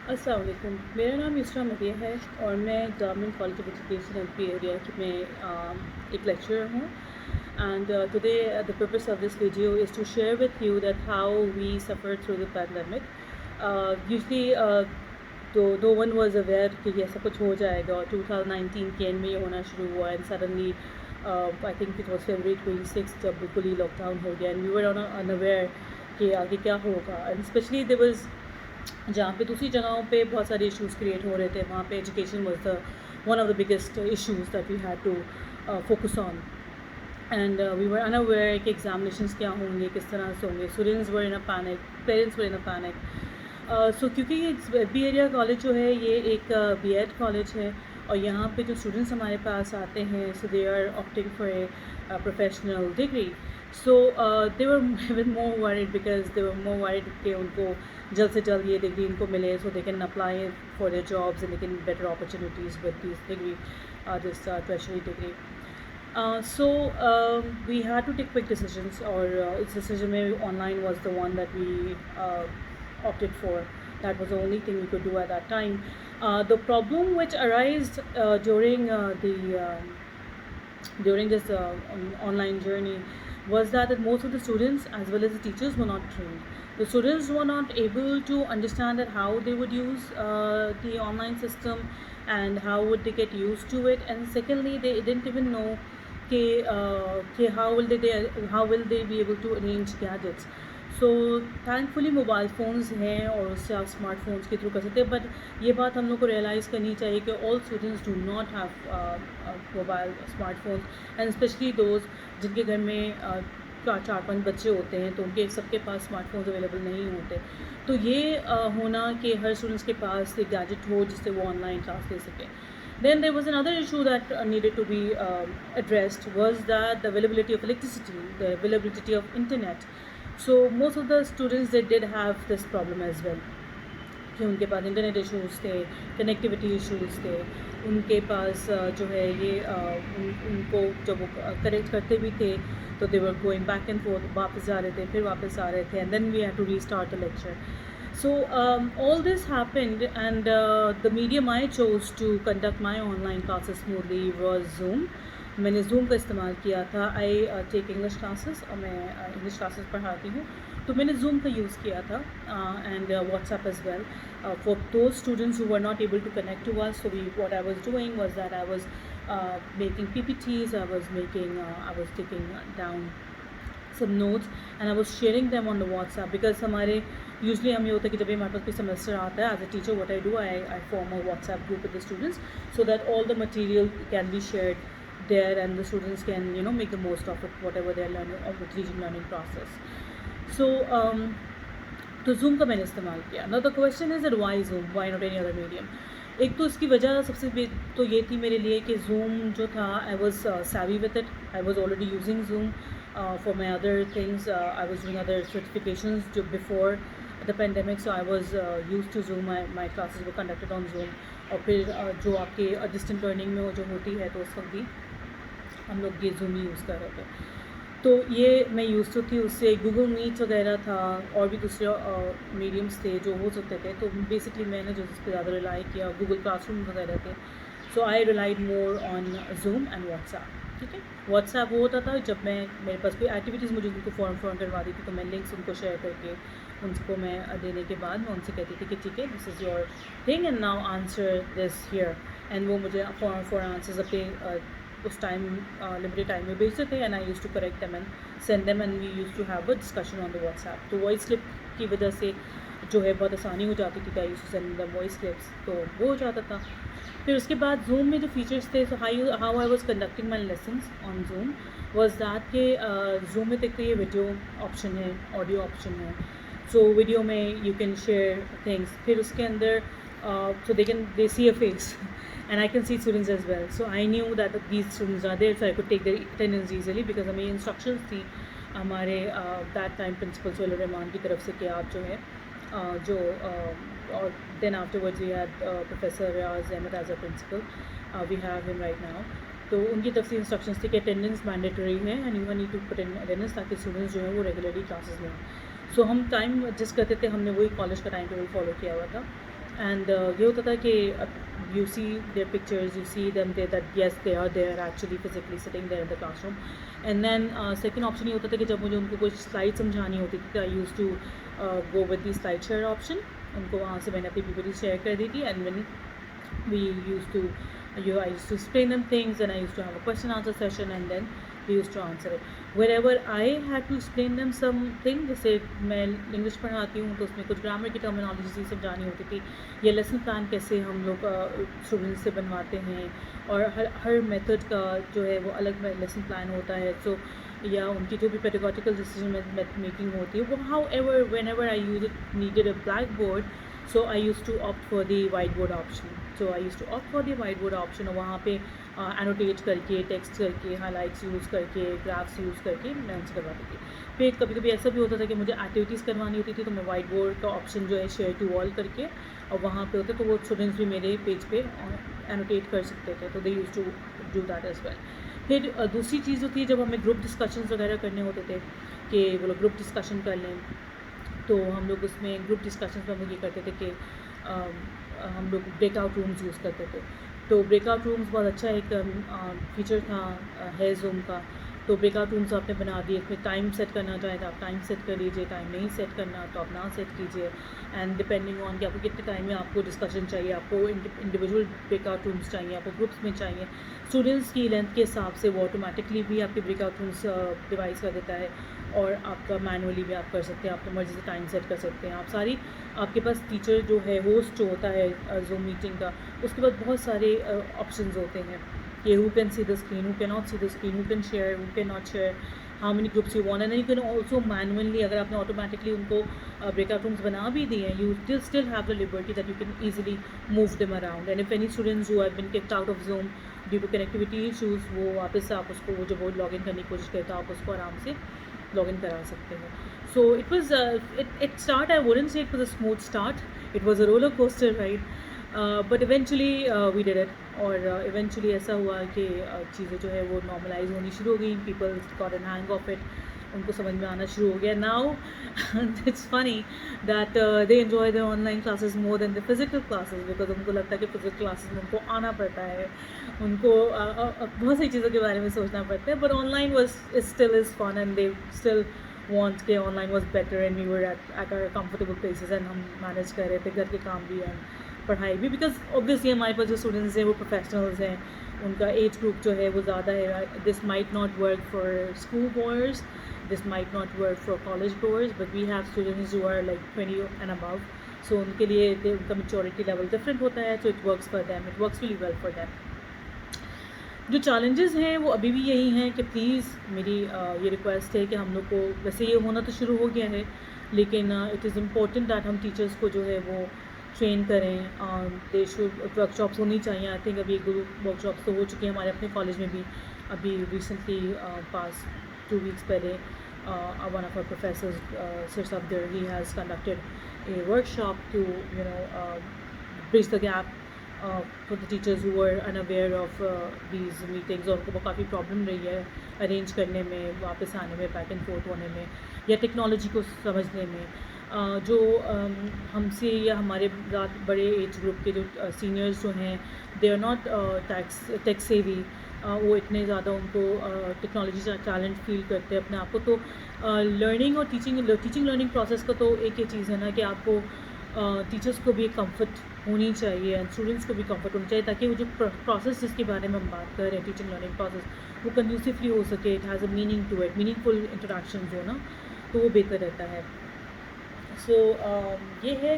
अस्सलाम वालेकुम। मेरा नाम इसरा मदिया है और मैं government college of education LP area की में एक लेक्चरर हूँ। And today the purpose of this video is to share with you that how we suffer through the pandemic. Usually though one was aware कि ये सब कुछ हो जाएगा, और 2019 के एंड में ये होना शुरू हुआ and suddenly I think it was February 26 जब बिल्कुल ही लॉकडाउन हो गया एंड वी वर अनअवेयर कि आगे क्या होगा। एंड स्पेशली देयर वाज जहाँ पे दूसरी जगहों पे बहुत सारे इश्यूज़ क्रिएट हो रहे थे, वहाँ पे education was the one of the biggest issues that we had to focus on. And we were unaware कि एग्जामिनेशंस क्या होंगे, किस तरह से होंगे। Students were in a panic, parents were in a panic. So क्योंकि ये बी एरिया कॉलेज जो है ये एक बी एड कॉलेज है, और यहाँ पे जो स्टूडेंट्स हमारे पास आते हैं, so they are opting for a professional degree. So they were with more worried because they were more worried कि उनको जल्द से जल्द ये डिग्री इनको मिले, so they can apply for their jobs and they can better opportunities with this degree, this tertiary degree. We had to take quick decisions, or its decision में online was the one that we opted for. That was the only thing we could do at that time. The problem which arose during this online journey was that most of the students as well as the teachers were not trained. The students were not able to understand that how they would use the online system and how would they get used to it. And secondly, they didn't even know how will they be able to arrange gadgets. So thankfully mobile phones हैं और उससे आप smartphones के through कर सकते हैं, but ये बात हम लोग को रियलाइज़ करनी चाहिए कि all students do not have mobile smartphones, and specially those जिनके घर में चार पांच बच्चे होते हैं, तो उनके सबके पास स्मार्टफोन्स अवेलेबल नहीं होते। तो ये होना कि हर स्टूडेंट्स के पास एक गैजेट हो जिससे वो ऑनलाइन क्लास ले सकें। Then there was another issue that needed to be addressed, was that the availability of electricity, the availability of internet. So most of the students, they did have this problem as well कि उनके पास internet issues थे, connectivity issues थे, उनके पास जो है ये उनको जब वो कनेक्ट करते भी थे तो they were going back and forth, वापस जा रहे थे, फिर वापस आ रहे थे, and then we had to restart the lecture. So all this happened, and the medium I chose to conduct my online classes smoothly was Zoom. मैंने Zoom का इस्तेमाल किया था. I take English classes और मैं English classes पढ़ाती हूँ, तो मैंने Zoom का यूज़ किया था, and WhatsApp as well. For those students who were not able to connect to us, so what I was doing was that I was making PPTs, I was taking down some notes and I was sharing them on the WhatsApp, because हमारे usually हम ये होता है कि जब भी हमारे पास कोई सेमेस्टर आता है, as a teacher what I do, I form a WhatsApp group with the students so that all the material can be shared there and the students can make the most of it, whatever they are learning of the teaching learning process. So तो Zoom का मैंने इस्तेमाल किया. Now the question is that why Zoom, why not any other medium? एक तो इसकी वजह सबसे तो ये थी मेरे लिए कि Zoom जो था, I was savvy with it. I was already using Zoom for my other things. I was doing other certifications before the pandemic, so I was used to Zoom. My classes were conducted on Zoom. और फिर जो आपके distant learning में वो जो होती है, तो उस वक्त भी हम लोग ये Zoom ही यूज़ कर रहे थे. तो ये मैं यूज़ तो थी उससे. गूगल मीट वगैरह था और भी दूसरे मीडियम्स थे जो हो सकते थे, तो बेसिकली मैंने जो इस पर ज़्यादा रिलाई किया, गूगल क्लासरूम वगैरह थे. So I relied more on Zoom and WhatsApp. ठीक है, WhatsApp वो होता था जब मेरे पास कोई एक्टिविटीज़ मुझे उनको फ़ॉर्म करवा दी थी, तो मैं लिंक्स उनको शेयर करके उनको मैं देने के बाद मैं उनसे कहती थी कि ठीक है, this is your thing and now answer this here, and वो मुझे फॉर आंसर्स अपने उस टाइम लिमिटेड टाइम में भेजते थे, and I use to correct them and send them, and we use to have a discussion on the WhatsApp. तो voice clip की वजह से जो है बहुत आसानी हो जाती थी, I use to send them voice clips, तो वो हो जाता था. फिर उसके बाद Zoom में जो फीचर्स थे, so how I was conducting my lessons on Zoom was that कि Zoom में तक तो ये वीडियो ऑप्शन है, ऑडियो ऑप्शन है. सो वीडियो में यू कैन शेयर थिंग्स, फिर उसके अंदर so they see a face and I can see students as well. So I knew that these students are there, so I could take their attendance easily, because हमें instructions थी हमारे that time principal Sohail Rahman की तरफ से कि आप जो है और then afterwards we had Professor Riaz Ahmed as a principal. We have him right now. तो उनकी तरफ से इंस्ट्रक्शंस थी कि अटेंडेंस मैंडेटरी है and you need to put in attendance, ताकि स्टूडेंट्स जो है वो रेगुलरली क्लासेस में. सो हम टाइम एडजस्ट करते थे, हमने वही कॉलेज का टाइम टेबल फॉलो किया हुआ था. एंड ये होता था कि you see their pictures, you see them there, that yes they are there actually physically sitting there in the classroom. And then second option ये होता था कि जब मुझे उनको कुछ स्लाइड समझानी होती थी तो I use to go with the slide share option. उनको वहाँ से मैंने अपनी पीपीटी शेयर कर दी थी. And when we used to I used to explain them things, and I used to have a question answer session, and then we used to answer it. Wherever I had to explain them something, जैसे मैं English पढ़ाती हूँ तो उसमें कुछ grammar की terminology समझानी होती थी, या लेसन प्लान कैसे हम लोग स्टूडेंट्स से बनवाते हैं, और हर मेथड का जो है वो अलग लेसन प्लान होता है. सो या उनकी जो भी पेडागोजिकल डिसीजन मेकिंग होती है वो however whenever I needed a blackboard, so I used to opt for the whiteboard option. So I used to opt for the whiteboard option, और वहाँ पे annotate करके, टेक्स्ट करके, हाईलाइट्स यूज़ करके, graphs use करके मैं उनसे करवाती थी. फिर कभी कभी ऐसा भी होता था कि मुझे एक्टिविटीज़ करवानी होती थी, तो मैं वाइट बोर्ड का ऑप्शन जो है शेयर टू ऑल करके और वहाँ पे होते, तो वो स्टूडेंट्स भी मेरे पेज पे एनोटेट कर सकते थे, तो they used to do that as well. फिर दूसरी चीज़ होती है जब हमें ग्रुप डिस्कशंस वगैरह करने होते थे कि वो लोग ग्रुप डिस्कशन कर लें, तो हम लोग उसमें ग्रुप डिस्कशन में हम लोग ये करते थे कि हम लोग ब्रेकआउट रूम्स यूज़ करते थे. तो ब्रेकआउट रूम्स बहुत अच्छा एक फीचर था है जूम का. तो ब्रेकआउट रूम्स आपने बना दिए, इसमें टाइम सेट करना चाहे तो आप टाइम सेट कर लीजिए, टाइम नहीं सेट करना तो आप ना सेट कीजिए. एंड डिपेंडिंग ऑन कि आपको कितने टाइम में आपको डिस्कशन चाहिए, आपको इंडिविजुअल ब्रेकआउट रूम्स चाहिए, आपको ग्रुप्स में चाहिए, स्टूडेंट्स की लेंथ के हिसाब से वो ऑटोमेटिकली भी आपके ब्रेकआउट रूम्स डिवाइस कर देता है, और आपका मैनुअली भी आप कर सकते हैं, अपनी मर्ज़ी से टाइम सेट कर सकते हैं. आप सारी आपके पास टीचर जो है होस्ट जो होता है जूम मीटिंग का, उसके बाद बहुत सारे ऑप्शंस होते हैं कि who can see the screen, who cannot see the screen, who can share, who cannot share, how many groups you want, and then you can also manually, अगर आपने automatically उनको breakout rooms बना भी दिए हैं, you still have the liberty that you can easily move them around. And if any students who have been kicked out of Zoom due to connectivity issues, वो वापस से आप उसको जब वो लॉगिन करने की कोशिश करते हो आप उसको आराम से लॉगिन करा सकते हैं. So it was it start, I wouldn't say it was a smooth start, it was a roller coaster ride. But eventually we did it, और इवेंचुअली ऐसा हुआ कि चीज़ें जो है वो नॉर्मलाइज होनी शुरू हो गई. People got an hang of it, उनको समझ में आना शुरू हो गया. Now it's funny that they enjoy there online classes more than the physical classes, because उनको लगता है कि फिजिकल क्लासेस में उनको आना पड़ता है, उनको बहुत सारी चीज़ों के बारे में सोचना पड़ता है. But online was still is fun, and they still want के online was better, and we were at our comfortable places, and हम मैनेज कर रहे थे घर के काम भी एंड पढ़ाई भी, बिकॉज ऑब्वियसली हमारे पास जो स्टूडेंट्स हैं वो प्रोफेशनल्स हैं, उनका एज ग्रुप जो है वो ज़्यादा है. This might not work for school goers, this might not work for college goers, but we have students जो are like 20 and above. So उनके लिए उनका मेच्योरिटी लेवल डिफरेंट होता है, so it works for them, it works really well for them. जो challenges हैं वो अभी भी यही हैं कि प्लीज़ मेरी ये रिक्वेस्ट है कि हम लोग को, वैसे ये होना तो शुरू हो गया है, लेकिन इट इज़ इम्पोर्टेंट दैट हम टीचर्स को जो है वो ट्रेन करें. दे शुड वर्कशॉप्स होनी चाहिए. आई थिंक अभी 1-2 वर्कशॉप्स तो हो चुकी हैं हमारे अपने कॉलेज में भी. अभी रिसेंटली पास 2 वीक्स पहले one of our professors Sir Sabdir, he has conducted a workshop to bridge the gap for the teachers who were unaware of these meetings, और उनको काफ़ी प्रॉब्लम रही है अरेंज करने में, वापस आने में, बैक एंड फोर्थ होने में, या टेक्नोलॉजी को समझने में. जो हमसे या हमारे बड़े एज ग्रुप के जो सीनियर्स जो हैं, they are not tech savvy, वो इतने ज़्यादा उनको टेक्नोलॉजी से टैलेंट फील करते हैं अपने आप को. तो लर्निंग और टीचिंग लर्निंग प्रोसेस का तो एक ही चीज़ है ना कि आपको टीचर्स को भी कंफर्ट होनी चाहिए एंड स्टूडेंट्स को भी कंफर्ट होनी चाहिए, ताकि वो जो प्रोसेस जिसके बारे में हम बात कर रहे हैं, टीचिंग लर्निंग प्रोसेस, वो कंड्यूसिवली हो सके, it has a meaning to it, meaningful interaction हो ना, तो वो बेहतर रहता है. सो ये है.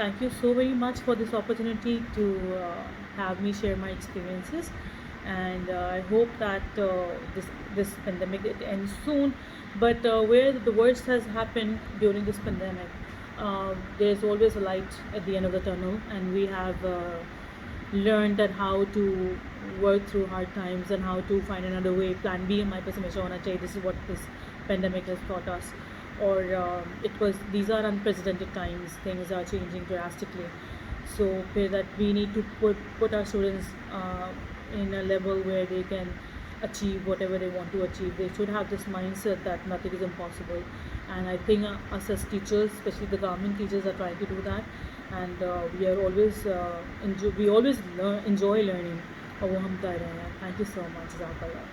Thank you so very much for this opportunity to have me share my experiences, and I hope that this pandemic it ends soon. But where the worst has happened during this pandemic, there's always a light at the end of the tunnel, and we have learned that how to work through hard times and how to find another way. Plan B हमारे पास हमेशा होना चाहिए. This is what this pandemic has taught us. Or these are unprecedented times. Things are changing drastically. So that we need to put our students in a level where they can achieve whatever they want to achieve. They should have this mindset that nothing is impossible, and I think us as teachers, especially the government teachers, are trying to do that. And we are always we always enjoy learning, और वो हम कर रहे हैं. Thank you so much. जज़ाकल्लाह.